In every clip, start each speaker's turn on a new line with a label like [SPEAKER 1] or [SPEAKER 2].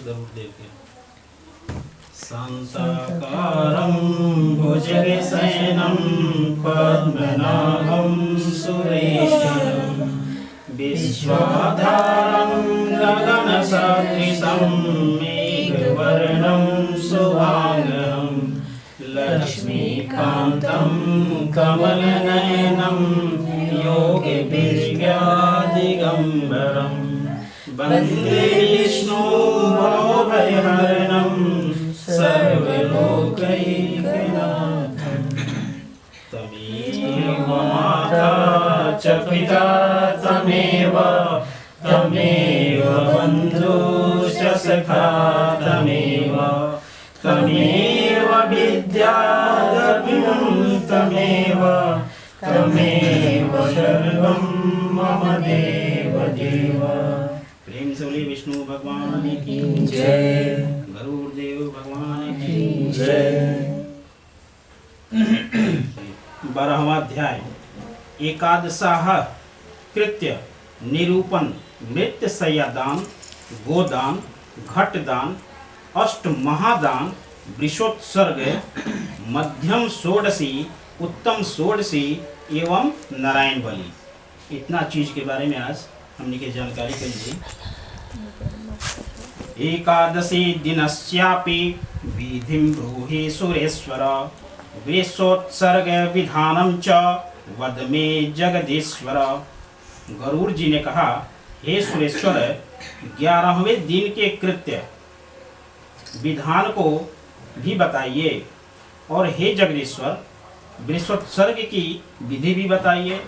[SPEAKER 1] गरुड़देव के। शांताकारं भुजगशयनं पद्मनाभं सुरेशं विश्वाधारं गगनसदृशं मेघवर्णं शुभांगं लक्ष्मीकान्तं कमलनयनं योगिभिर्व्यादिगम्बरं वन्दे विष्णु भवभयहरणं सर्वलोकैकनाथं। तमेव माता च पिता तमेव बन्धुश्च सखा तमेव विद्याद्रविणं तमेव सर्वं मम देव देव। प्रेम से बोलिए विष्णु भगवान की जय, गरुड़देव भगवान की जय। 12वां अध्याय एकादशाह कृत्य निरूपण मृत्यु शय्यादान गोदान घटदान अष्ट महादान वृषोत्सर्ग मध्यम षोडशी उत्तम षोडशी एवं नारायण बलि। इतना चीज के बारे में आज हमने की जानकारी करी। एकादशी दिनस्यापि विधिं ब्रूहि सुरेश्वर वृषोत्सर्ग विधानं च वद मे जगदीश्वर। गरुड़ जी ने कहा, हे सुरेश्वर, 11वें दिन के कृत्य विधान को भी बताइए, और हे जगदीश्वर वृषोत्सर्ग की विधि भी बताइए।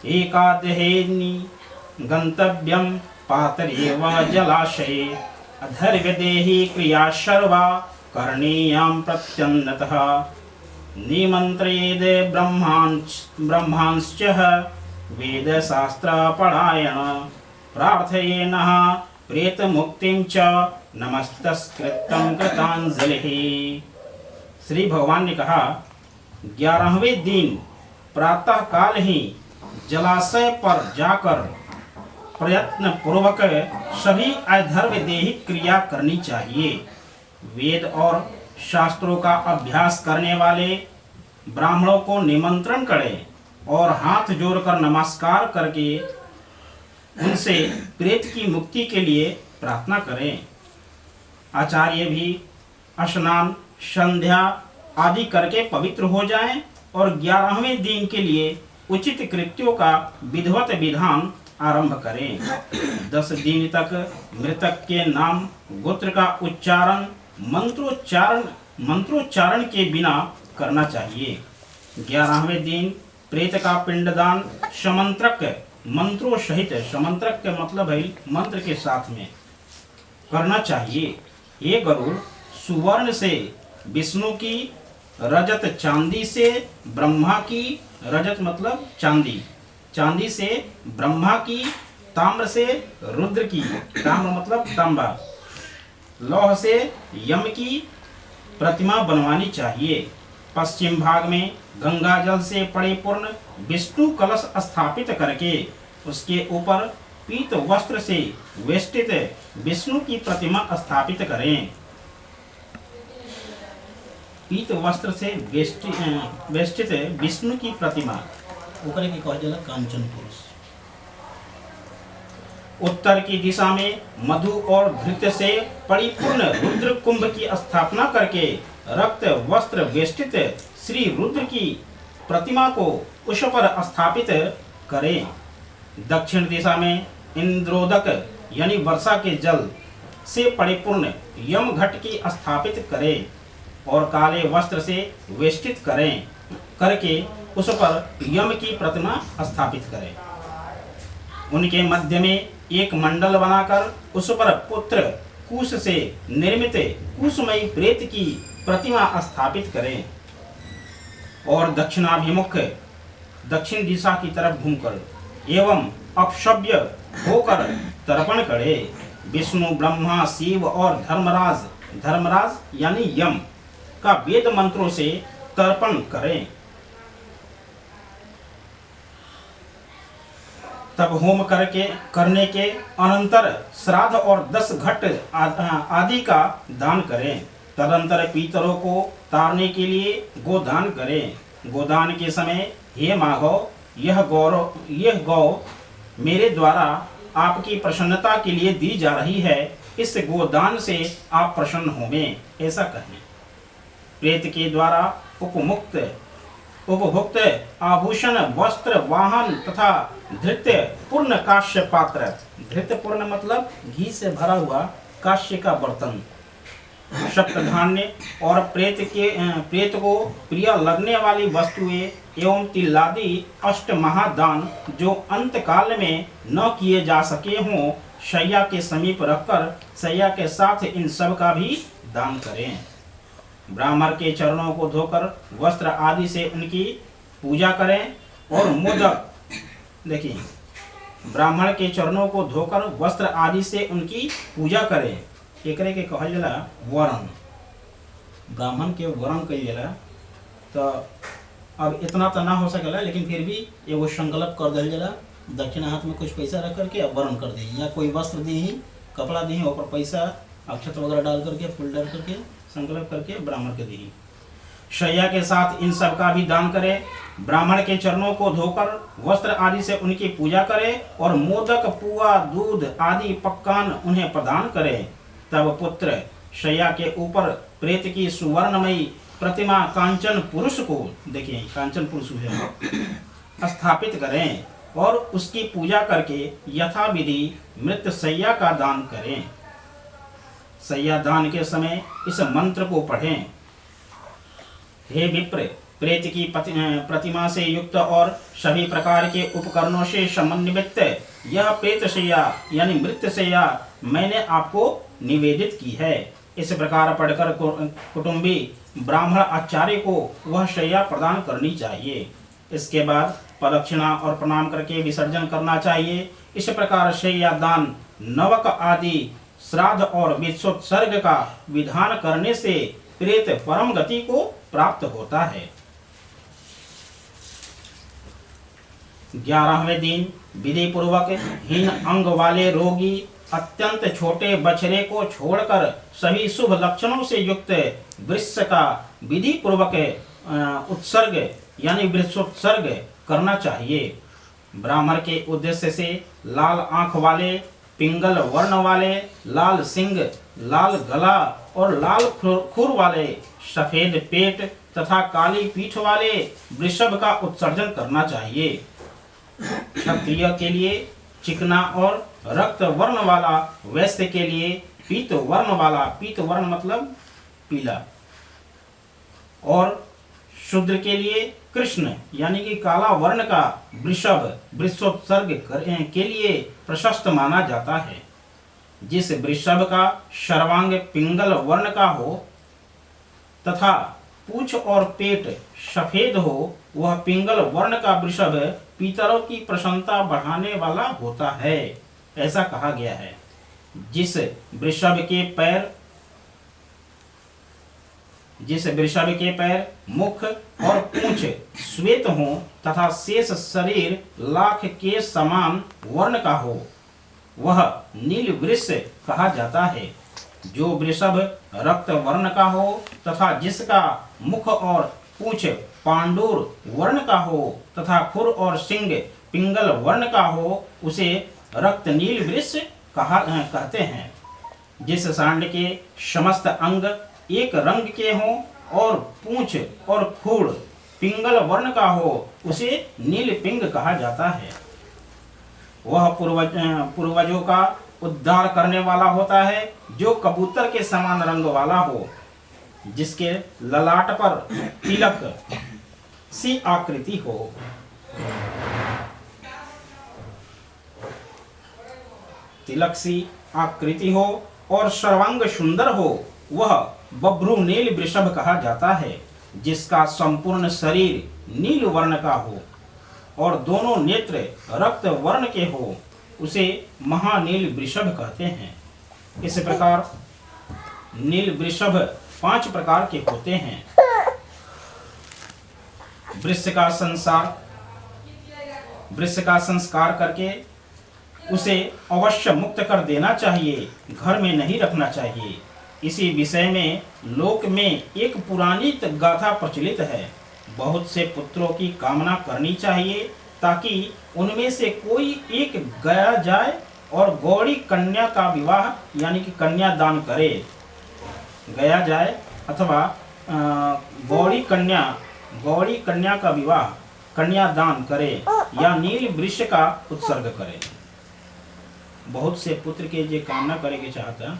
[SPEAKER 1] एकादहेनि गंतव्यं पातरे व जलाशये अधर्वदेहि क्रिया सर्वा करणीयां प्रत्यन्नतः निमन्त्रेद ब्रह्मांश्च वेदशास्त्रपरायण प्रार्थयेनः प्रेतमुक्तिं च नमस्तस्कृतं कृतांजलिः। श्री भगवान ने कहा, 11वें दिन प्रातः काल ही जलाशय पर जाकर प्रयत्न पूर्वक सभी अधर्वदेही क्रिया करनी चाहिए। वेद और शास्त्रों का अभ्यास करने वाले ब्राह्मणों को निमंत्रण करें और हाथ जोड़कर नमस्कार करके उनसे प्रेत की मुक्ति के लिए प्रार्थना करें। आचार्य भी स्नान संध्या आदि करके पवित्र हो जाएं और 11वें दिन के लिए उचित कृत्यों का विधिवत विधान आरंभ करें। 10 दिन तक मृतक के नाम गोत्र का उच्चारण मंत्रोच्चारण के बिना करना चाहिए। 11वें दिन प्रेत का पिंडदान समंत्रक मंत्रों सहित, समंत्रक के मतलब है मंत्र के साथ में करना चाहिए। ये गरुड़ सुवर्ण से विष्णु की, रजत चांदी से ब्रह्मा की, रजत मतलब चांदी, चांदी से ब्रह्मा की, ताम्र से रुद्र की, ताम्र मतलब तांबा, लौह से यम की प्रतिमा बनवानी चाहिए। पश्चिम भाग में गंगा जल से परिपूर्ण विष्णु कलश स्थापित करके उसके ऊपर पीत वस्त्र से वेष्टित विष्णु की प्रतिमा स्थापित करें। पीत वस्त्र से वेष्टित विष्णु की प्रतिमा ऊपर की कौजल कांचन पुरुष। उत्तर की दिशा में मधु और धृत्य से परिपूर्ण रुद्र कुंभ की स्थापना करके रक्त वस्त्र वेष्टित श्री रुद्र की प्रतिमा को उस पर स्थापित करें। दक्षिण दिशा में इंद्रोदक यानी वर्षा के जल से परिपूर्ण यम घट की स्थापित करें और काले वस्त्र से वेष्टित करके उस पर यम की प्रतिमा स्थापित करें। उनके मध्य में एक मंडल बनाकर उस पर पुत्र कुश से निर्मित कुशमयी प्रेत की प्रतिमा स्थापित करें और दक्षिणाभिमुख दक्षिण दिशा की तरफ घूमकर एवं अपशव्य होकर तर्पण करे। विष्णु ब्रह्मा शिव और धर्मराज यानी यम का वेद मंत्रों से तर्पण करें। तब होम करने के अनंतर श्राद्ध और 10 घट आदि का दान करें। तदंतर पितरों को तारने के लिए गोदान करें। गोदान के समय हे माधव, यह गौ मेरे द्वारा आपकी प्रसन्नता के लिए दी जा रही है, इस गोदान से आप प्रसन्न होवें, ऐसा कहें। प्रेत के द्वारा उपभुक्त आभूषण, वस्त्र, वाहन तथा धृत्य पूर्ण काश्य पात्र, धृत्य पूर्ण मतलब घी से भरा हुआ काश्य का बर्तन, शक्त धान्य और प्रेत को प्रिय लगने वाली वस्तुएं एवं तिल्लादि 8 महादान जो अंत काल में न किए जा सके हों, शैया के समीप रखकर शैया के साथ इन सब का भी दान करें। ब्राह्मण के चरणों को धोकर वस्त्र आदि से उनकी पूजा करें और मोदक, देखिए, ब्राह्मण के चरणों को धोकर वस्त्र आदि से उनकी पूजा करें। एकरे के कहल जाला वरण, ब्राह्मण के वरण कइल जाला। तो अब इतना तो ना हो सकेला, लेकिन फिर भी एगो संकल्प कर दिल जाला, दक्षिणा हाथ में कुछ पैसा रख करके अब वरण कर दी, या कोई वस्त्र दी, कपड़ा दी, ऊपर पैसा अक्षत वगैरह डाल करके, फूल डाल करके संकल्प करके ब्राह्मण के दी। शैया के साथ इन सब का भी दान करें। ब्राह्मण के चरणों को धोकर वस्त्र आदि से उनकी पूजा करें और मोदक, पुआ, दूध आदि पकवान उन्हें प्रदान करें। तब पुत्र शैया के ऊपर प्रेत की सुवर्णमयी प्रतिमा कांचन पुरुष को, देखिए कांचन पुरुष है, स्थापित करें और उसकी पूजा करके यथाविधि मृत शैया का दान करें। शैया दान के समय इस मंत्र को पढ़ें। हे विप्र, प्रेत की प्रतिमा से युक्त और सभी प्रकार के उपकरणों से समन्वित यह प्रेत शैया यानी मृत शैया मैंने आपको निवेदित की है। इस प्रकार पढ़कर कुटुंबी ब्राह्मण आचार्य को वह शैया प्रदान करनी चाहिए। इसके बाद प्रदक्षिणा और प्रणाम करके विसर्जन करना चाहिए। इस प्रकार शैया दान, नवक आदि श्राद्ध और विश्वोत्सर्ग का विधान करने से प्रेत परम गति को प्राप्त होता है। 11वें दिन विधि पूर्वक हीन अंग वाले रोगी अत्यंत छोटे बछड़े को छोड़कर सभी शुभ लक्षणों से युक्त वृष का विधि पूर्वक उत्सर्ग यानी वृषोत्सर्ग करना चाहिए। ब्राह्मण के उद्देश्य से लाल आंख वाले, पिंगल वर्ण वाले, लाल सिंग, लाल गला और लाल खुर वाले, सफेद पेट तथा काली पीठ वाले वृषभ का उत्सर्जन करना चाहिए। क्षत्रिय के लिए चिकना और रक्त वर्ण वाला, वैश्य के लिए पीत वर्ण वाला, पीत वर्ण मतलब पीला, और शूद्र के लिए कृष्ण यानी कि काला वर्ण का वृषभ वृषोत्सर्ग के लिए प्रशस्त माना जाता है। जिस वृषभ का सर्वांग पिंगल वर्ण का हो तथा पूंछ और पेट सफेद हो, वह पिंगल वर्ण का वृषभ पीतरों की प्रसन्नता बढ़ाने वाला होता है, ऐसा कहा गया है। जिस वृषभ के पैर, मुख और पूंछ श्वेत हो तथा शेष शरीर लाख के समान वर्ण का हो, वह नील वृष कहा जाता है। जो वृषभ रक्त वर्ण का हो तथा जिसका मुख और पूंछ पांडुर वर्ण का हो तथा खुर और सिंग पिंगल वर्ण का हो, उसे रक्त नील वृष कहते हैं। जिस सांड के समस्त अंग एक रंग के हों और पूंछ और खूड़ पिंगल वर्ण का हो, उसे नील पिंग कहा जाता है। वह पूर्वजों का उद्धार करने वाला होता है, जो कबूतर के समान रंग वाला हो, जिसके ललाट पर तिलक सी आकृति हो। तिलक सी आकृति हो और सर्वांग सुंदर हो, वह बभ्रू नील वृषभ कहा जाता है। जिसका संपूर्ण शरीर नील वर्ण का हो और दोनों नेत्र रक्त वर्ण के हो, उसे महानील वृषभ कहते हैं। इस प्रकार नील वृषभ 5 प्रकार के होते हैं। वृष का संस्कार करके उसे अवश्य मुक्त कर देना चाहिए, घर में नहीं रखना चाहिए। इसी विषय में लोक में एक पुरानी गाथा प्रचलित है। बहुत से पुत्रों की कामना करनी चाहिए ताकि उनमें से कोई एक गया जाए और गौड़ी कन्या का विवाह यानी कि कन्या दान करे। गया जाए अथवा गौड़ी कन्या का विवाह कन्या दान करे या नील वृक्ष का उत्सर्ग करे। बहुत से पुत्र के जे कामना करे के चाहता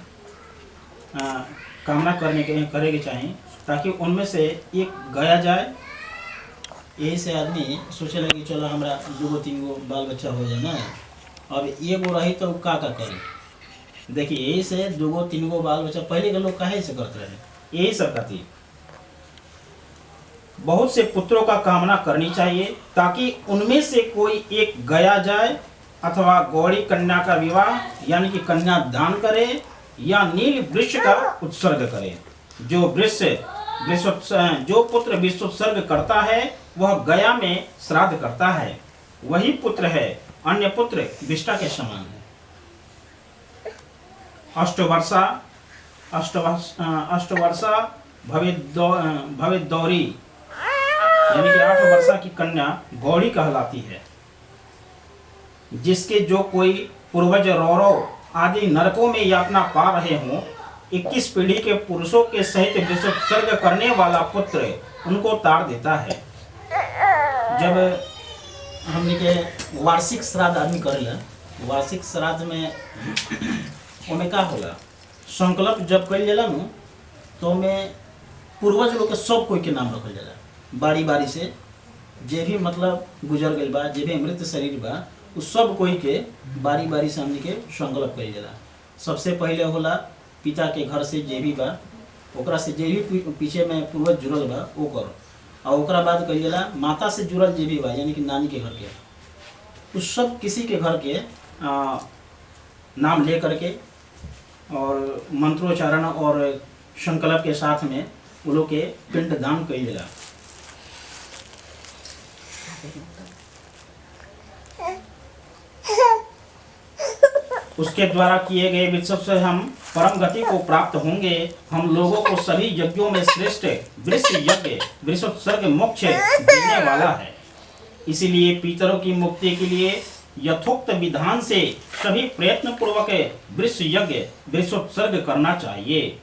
[SPEAKER 1] कामना करे के चाहे ताकि उनमें से एक गया जाए। यही से आदमी सोचे कि चलो हमरा 2-3 बाल बच्चा हो जाए ना, अब एगो रही तो का करे। देखिए यही से 2-3 बाल बच्चा पहले के लोग काहे से करते रहे, यही सब खातिर। बहुत से पुत्रों का कामना करनी चाहिए ताकि उनमें से कोई एक गया जाए अथवा गौड़ी कन्या का विवाह यानी कि कन्या दान करे या नील वृक्ष का उत्सर्ग करे। जो पुत्र विश्वोत्सर्ग करता है वह गया में श्राद्ध करता है, वही पुत्र है। अन्य पुत्र विष्टा के समान है। अष्टवर्षा भविद्यौरी यानी कि 8 वर्षा की कन्या गौड़ी कहलाती है, जिसके जो कोई पूर्वज रौरव आदि नरकों में यातना पा रहे हों। 21 पीढ़ी के पुरुषों के सहित विश्वोत्सर्ग करने वाला पुत्र उनको तार देता है। जब हमने के वार्षिक श्राद्ध आदमी करेला, वार्षिक श्राद्ध में ओमे का होला, संकल्प जब कइल जाला न तो में पूर्वज लोग के सब कोई के नाम रखल जाला। बारी बारी से जे भी मतलब गुजर गइल बा, जे भी मृत शरीर बा, उस सब कोई के बारी बारी से हमने के संकल्प कइल जाला। सबसे पहले होला पिता के घर से जे भी बा ओकरा से जे भी पीछे में पूर्वज जुड़ल बा ओकर, और ओकरा बाद कइल जाला माता से जुड़ल जे भी बा यानी कि नानी के घर के, उस सब किसी के घर के नाम ले करके और मंत्रोच्चारण और संकल्प के साथ में वो लोग के पिंड दान कइल जाला। उसके द्वारा किए गए विश्व से हम परम गति को प्राप्त होंगे। हम लोगों को सभी यज्ञों में श्रेष्ठ वृक्ष यज्ञ वृषोत्सर्ग मोक्ष देने वाला है। इसीलिए पितरों की मुक्ति के लिए यथोक्त विधान से सभी प्रयत्न पूर्वक वृक्ष यज्ञ वृषोत्सर्ग करना चाहिए।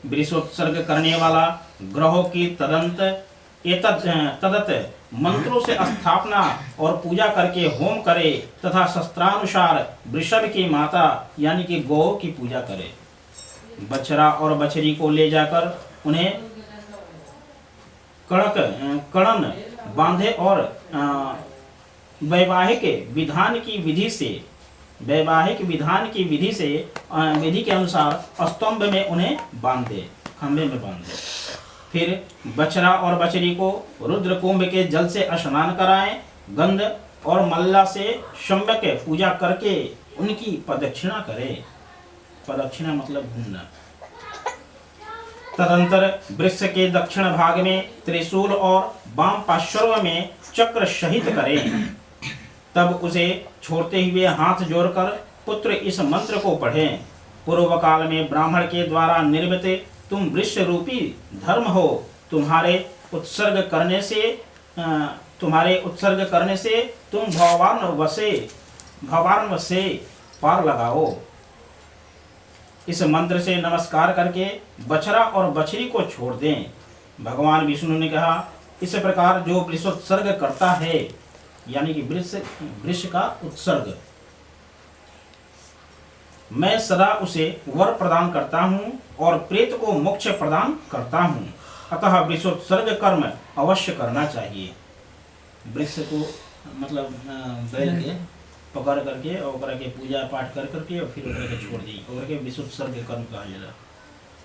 [SPEAKER 1] वृषोत्सर्ग करने वाला ग्रहों की तदत मंत्रों से स्थापना और पूजा करके होम करे तथा शस्त्रानुसार वृषभ की माता यानी कि गौ की पूजा करे। बछड़ा और बछड़ी को ले जाकर उन्हें कड़न बांधे और वैवाहिक विधान की विधि के अनुसार स्तंभ में उन्हें बांध दे, खंभे में बांध दे। फिर बछड़ा और बछड़ी को रुद्र कुंभ के जल से स्नान कराएं, गंध और मल्ला से सम्यक पूजा करके उनकी प्रदक्षिणा करें। प्रदक्षिणा मतलब घूमना। तदंतर वृक्ष के दक्षिण भाग में त्रिशूल और वाम पार्श्व में चक्र सहित करें। तब उसे छोड़ते हुए हाथ जोड़कर पुत्र इस मंत्र को पढ़ें। पूर्व काल में ब्राह्मण के द्वारा निर्मित तुम वृक्ष रूपी धर्म हो। तुम्हारे उत्सर्ग करने से तुम भवार्णव से पार लगाओ। इस मंत्र से नमस्कार करके बछड़ा और बछड़ी को छोड़ दें। भगवान विष्णु ने कहा, इस प्रकार जो वृषोत्सर्ग करता है यानी कि वृक्ष का उत्सर्ग, मैं सदा उसे वर प्रदान करता हूँ और प्रेत को मोक्ष प्रदान करता हूँ। अतः वृषोत्सर्ग कर्म अवश्य करना चाहिए। वृक्ष को मतलब बैल के पकड़ करके और के पूजा पाठ कर करके और फिर के छोड़ दी और के वृषोत्सर्ग कर्म कहा जाला,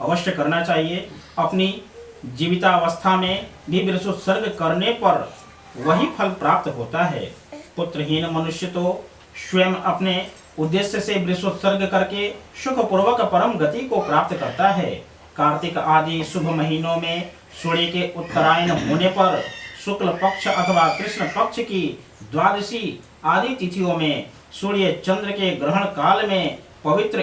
[SPEAKER 1] अवश्य करना चाहिए। अपनी जीवितावस्था में भी वृषोत्सर्ग करने पर वही फल प्राप्त होता है। पुत्रहीन मनुष्य तो स्वयं अपने उद्देश्य से वृषोत्सर्ग करके सुखपूर्वक परम गति को प्राप्त करता है। कार्तिक आदि शुभ महीनों में सूर्य के उत्तरायण होने पर शुक्ल पक्ष अथवा कृष्ण पक्ष की द्वादशी आदि तिथियों में, सूर्य चंद्र के ग्रहण काल में, पवित्र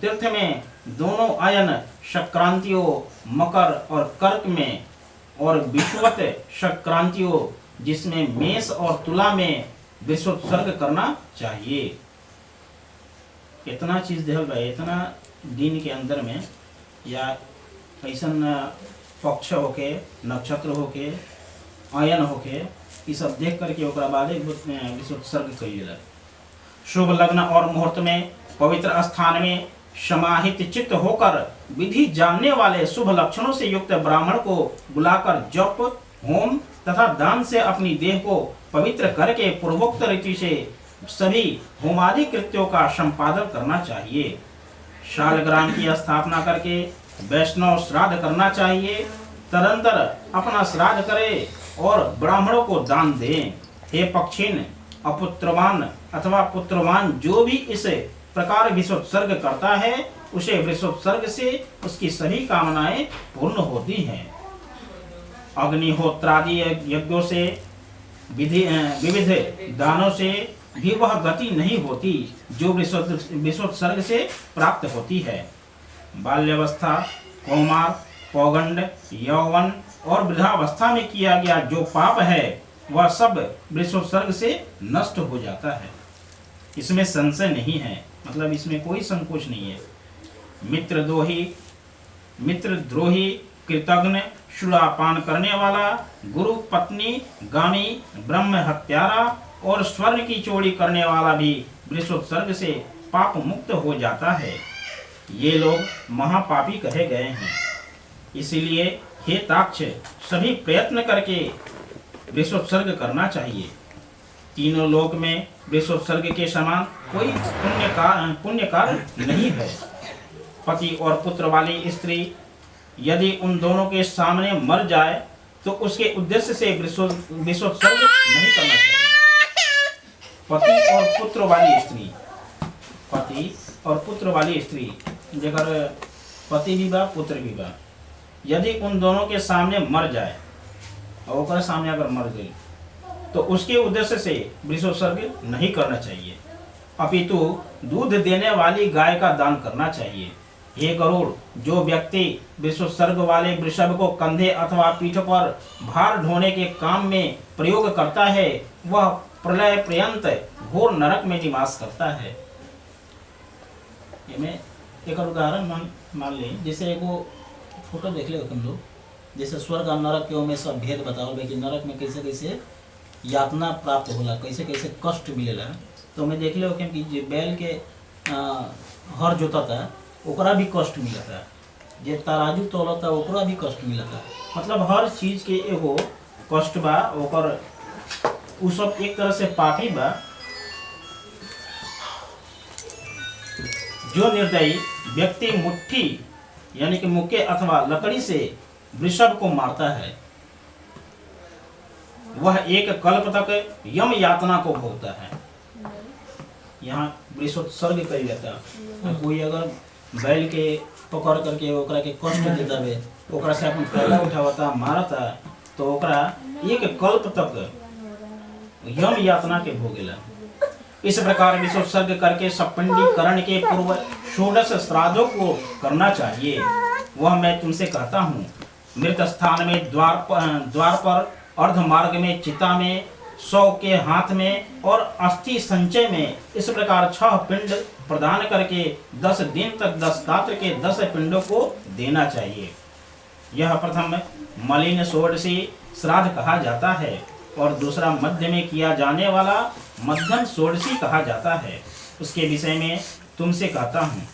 [SPEAKER 1] तीर्थ में, दोनों आयन संक्रांतियों मकर और कर्क में, और विषुवत संक्रांतियों जिसमें मेष और तुला में विषुत्सर्ग करना चाहिए। इतना चीज देखल भाई, इतना दिन के अंदर में या ऐसा पक्ष होके, नक्षत्र होके, आयन होके, ये सब देख करके ओकरा बाद विषुत्सर्ग कइल। शुभ लग्न और मुहूर्त में पवित्र स्थान में समाहित चित्त होकर विधि जानने वाले शुभ लक्षणों से युक्त ब्राह्मण को बुलाकर जप, होम तथा दान से अपनी देह को पवित्र करके पूर्वोक्त रीति से सभी होमादि कृत्यों का संपादन करना चाहिए। शालग्राम की स्थापना करके वैष्णव श्राद्ध करना चाहिए। तदंतर अपना श्राद्ध करे और ब्राह्मणों को दान दें। हे पक्षिन, अपुत्रवान अथवा पुत्रवान जो भी इस प्रकार विषुत्सर्ग करता है, उसे विषुत्सर्ग से उसकी सभी कामनाएं पूर्ण होती हैं। अग्निहोत्रादि यज्ञों से, विविध दानों से भी वह गति नहीं होती जो विषुत्सर्ग से प्राप्त होती है। बाल्यावस्था, कौमार, पौगंड, यौवन और वृद्धावस्था में किया गया जो पाप है वह सब विषुत्सर्ग से नष्ट हो जाता है। इसमें संशय नहीं है, मतलब इसमें कोई संकोच नहीं है। मित्रद्रोही, कृतघ्न, शूलापान करने वाला, गुरु पत्नी गामी, ब्रह्म हत्यारा और स्वर्ण की चोरी करने वाला भी विषुत्सर्ग से पाप मुक्त हो जाता है। ये लोग महापापी कहे गए हैं। इसीलिए हे ताक्ष, सभी प्रयत्न करके विषुत्सर्ग करना चाहिए। तीनों लोक में विषुत्सर्ग के समान कोई पुण्य कार्य नहीं है। पति और पुत्र वाली स्त्री यदि उन दोनों के सामने मर जाए तो उसके उद्देश्य से विषुत्सर्ग नहीं करना चाहिए। पति और पुत्र वाली स्त्री जेकर पति भी बा, पुत्र भी बा, यदि उन दोनों के सामने मर जाए और ओकर सामने अगर मर गई तो उसके उद्देश्य से विषुत्सर्ग नहीं करना चाहिए, अपितु दूध देने वाली गाय का दान करना चाहिए। हे गरुड़, जो व्यक्ति विषुत्सर्ग वाले वृषभ को कंधे अथवा पीठ पर भार ढोने के काम में प्रयोग करता है, वह प्रलय पर्यंत घोर नरक में निवास करता है। एक उदाहरण मान ले, जैसे एगो फोटो देख ले तुम लोग, जैसे स्वर्ग और नरक के में सब भेद बताओ भाई कि नरक में कैसे कैसे यातना प्राप्त होला, कैसे कैसे कष्ट मिलेला। तो मैं देख ले कि जे बैल के हर जोतता ओकरा भी कष्ट मिलता, जे तराजू तोलता ओकरा भी कष्ट मिलता। मतलब हर चीज के एगो कष्ट बा, ओकर उ सब एक तरह से पापी बा। जो निर्दयी व्यक्ति मुट्ठी यानी कि मुक्के अथवा लकड़ी से वृषभ को मारता है, वह एक कल्प तक यम यातना को भोगता है। यहाँ विषुत्सर्ग कर लेता। कोई अगर बैल के पकड़ करके ओकरा के कष्ट देता है, ओकरा से अपन पहला उठावता, मारता, तो ओकरा एक कल्प तक यम यातना के भोगेला। इस प्रकार विषुत्सर्ग करके सपिंडीकरण के पूर्व 16 श्राद्धों को करना चाहिए। वह मैं तुमसे कहता हूँ, मृत स्थान में द्वार पर, अर्ध मार्ग में, चिता में, 100 के हाथ में और अस्थि संचय में इस प्रकार 6 पिंड प्रदान करके 10 दिन तक 10 गात्र के 10 पिंडों को देना चाहिए। यह प्रथम मलिन षोडशी श्राद्ध कहा जाता है और दूसरा मध्य में किया जाने वाला मध्यम षोडशी कहा जाता है। उसके विषय में तुमसे कहता हूँ,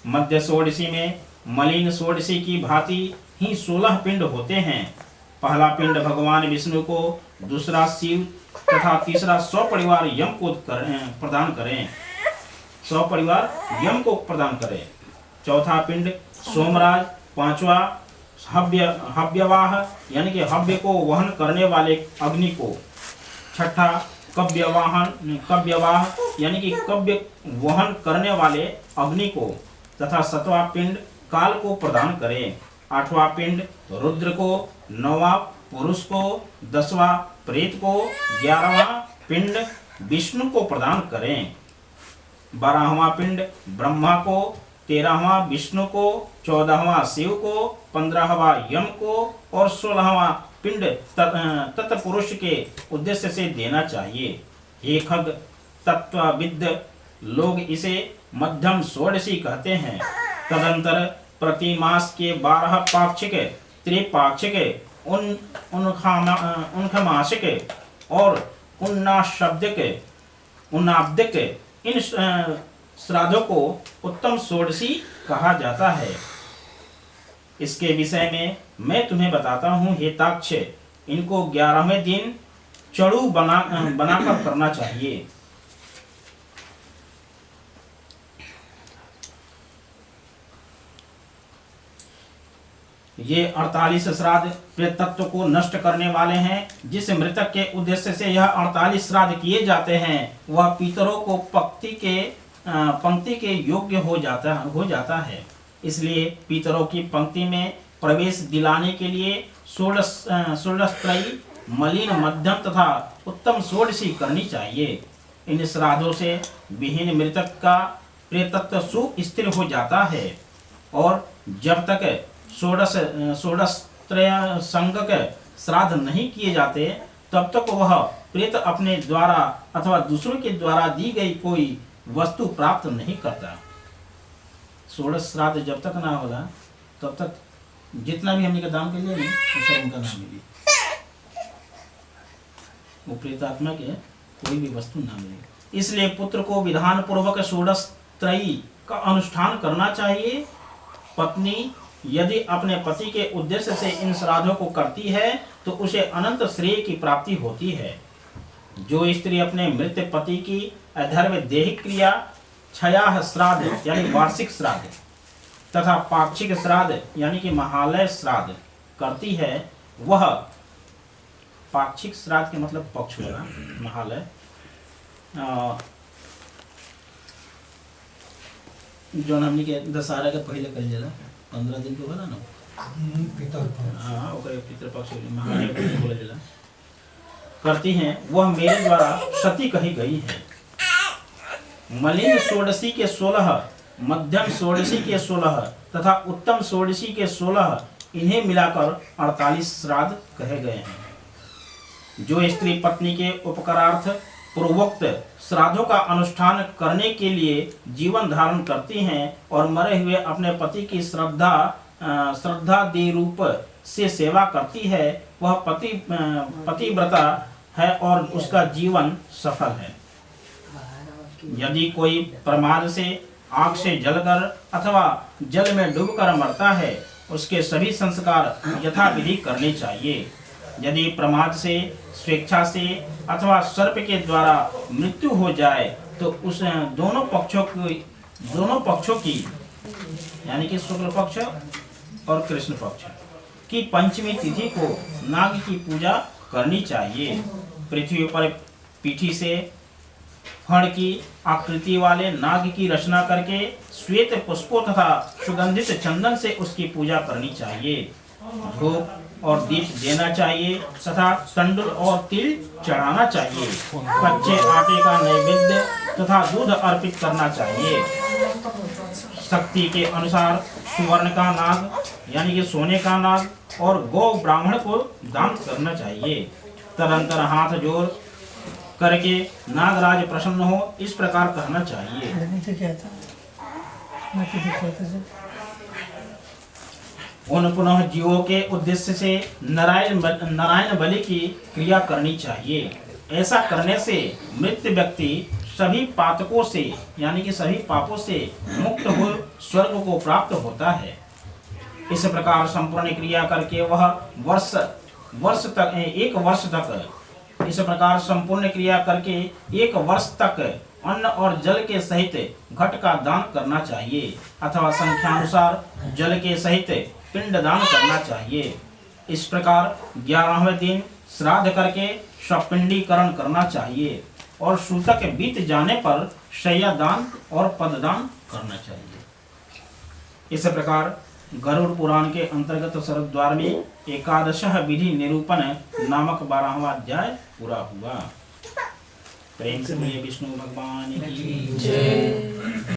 [SPEAKER 1] मध्य षोडशी में मलिन षोडशी की भांति ही 16 पिंड होते हैं। पहला पिंड भगवान विष्णु को, दूसरा शिव तथा तीसरा 100 परिवार यम को प्रदान करें। 100 परिवार यम को प्रदान करें। चौथा पिंड सोमराज, पांचवा हव्यवाह यानी कि हव्य को वहन करने वाले अग्नि को, छठा कव्यवाह यानी कि कव्य वहन करने वाले अग्नि को, तथा 7वां पिंड काल को प्रदान करें। 8वां पिंड रुद्र को, 9वां पुरुष को, 10वां प्रेत को, 11वां पिंड विष्णु को प्रदान करें। 12वां पिंड ब्रह्मा को, 13वां विष्णु को, 14वां शिव को, 15वां यम को और 16वां पिंड तत्पुरुष के उद्देश्य से देना चाहिए। हे खग तत्वविद लोग इसे मध्यम षोडशी कहते हैं। तदंतर प्रति मास के 12 पाक्षिक, त्रिपाक्षिक, उनखमासिक और उन्नाब्दिक इन श्राद्धों को उत्तम षोडशी कहा जाता है। इसके विषय में मैं तुम्हें बताता हूँ हे ताक्ष, इनको 11वें दिन चड़ू बनाकर करना चाहिए। ये 48 श्राद्ध प्रेतत्व को नष्ट करने वाले हैं। जिस मृतक के उद्देश्य से यह 48 श्राद्ध किए जाते हैं वह पितरों को पंक्ति के योग्य हो जाता है। इसलिए पितरों की पंक्ति में प्रवेश दिलाने के लिए षोडशत्रयी, मलिन, मध्यम तथा उत्तम षोडशी करनी चाहिए। इन श्राद्धों से विहीन मृतक का प्रेतत्व सुस्थिर हो जाता है और जब तक षोडशत्रय संगक श्राद्ध नहीं किए जाते तब तक वह प्रेत अपने द्वारा अथवा दूसरों के द्वारा दी गई कोई वस्तु प्राप्त नहीं करता। षोडश श्राद्ध जब तक ना होला तब तक जितना भी हमने का दान कर लिया नहीं सब उनका नाम मिली, वो प्रेतात्मा के कोई भी वस्तु ना मिले। इसलिए पुत्र को विधान पूर्वक षोडशत्रयी का अनुष्ठान करना चाहिए। पत्नी यदि अपने पति के उद्देश्य से इन श्राद्धों को करती है तो उसे अनंत श्रेय की प्राप्ति होती है। जो स्त्री अपने मृत पति की अधर्म देहिक क्रिया, क्षयाह श्राद्ध यानी वार्षिक श्राद्ध तथा पाक्षिक श्राद्ध यानी कि महालय श्राद्ध करती है, वह पाक्षिक श्राद्ध के मतलब पक्ष होगा, महालय जो हमने के दशहरा के पहले कल जाला 15 दिन के होला ना हाँ ओकरे पितृपक्ष बोला जाला करती हैं, वह मेरे द्वारा सती कही गई है। मलिन षोडशी के 16, मध्यम षोडशी के 16 तथा उत्तम षोडशी के 16 इन्हें मिलाकर 48 श्राद्ध कहे गए हैं। जो स्त्री पत्नी के उपकारार्थ पूर्वोक्त श्राद्धों का अनुष्ठान करने के लिए जीवन धारण करती हैं और मरे हुए अपने पति की श्रद्धा रूप से सेवा करती है, वह पतिव्रता है और उसका जीवन सफल है। यदि कोई प्रमाद से आग से जलकर अथवा जल में डूबकर मरता है, उसके सभी संस्कार यथाविधि करने चाहिए। यदि प्रमाद से, स्वेच्छा से अथवा सर्प के द्वारा मृत्यु हो जाए तो उस दोनों पक्षों की यानी कि शुक्ल पक्ष और कृष्ण पक्ष की पंचमी तिथि को नाग की पूजा करनी चाहिए। पृथ्वी पर पीठी से फण की आकृति वाले नाग की रचना करके श्वेत पुष्पों तथा सुगंधित चंदन से उसकी पूजा करनी चाहिए। धूप और दीप देना चाहिए तथा तंडुल और तिल चढ़ाना चाहिए। कच्चे आटे का नैवेद्य तथा दूध अर्पित करना चाहिए। शक्ति के अनुसार सुवर्ण का नाग यानी कि सोने का नाग और गौ ब्राह्मण को दान करना चाहिए। तदंतर हाथ जोड़ करके नागराज प्रसन्न हो इस प्रकार कहना चाहिए। उन पुनः जीवों के उद्देश्य से नारायण बलि की क्रिया करनी चाहिए। ऐसा करने से मृत व्यक्ति सभी पातकों से यानी कि सभी पापों से मुक्त हो स्वर्ग को प्राप्त होता है। इस प्रकार संपूर्ण क्रिया करके वह एक वर्ष तक इस प्रकार संपूर्ण क्रिया करके 1 वर्ष तक अन्न और जल के सहित घट का दान करना चाहिए अथवा संख्यानुसार जल के सहित पिंड दान करना चाहिए। इस प्रकार 11वें दिन श्राद्ध करके सपिंडीकरण करना चाहिए और सूतक बीत जाने पर शय्या दान और पददान करना चाहिए। इस प्रकार गरुड़ पुराण के अंतर्गत शरद्वार में 11 विधि निरूपण नामक 12वां अध्याय पूरा हुआ। प्रेम से बोलिए विष्णु भगवान की
[SPEAKER 2] जय।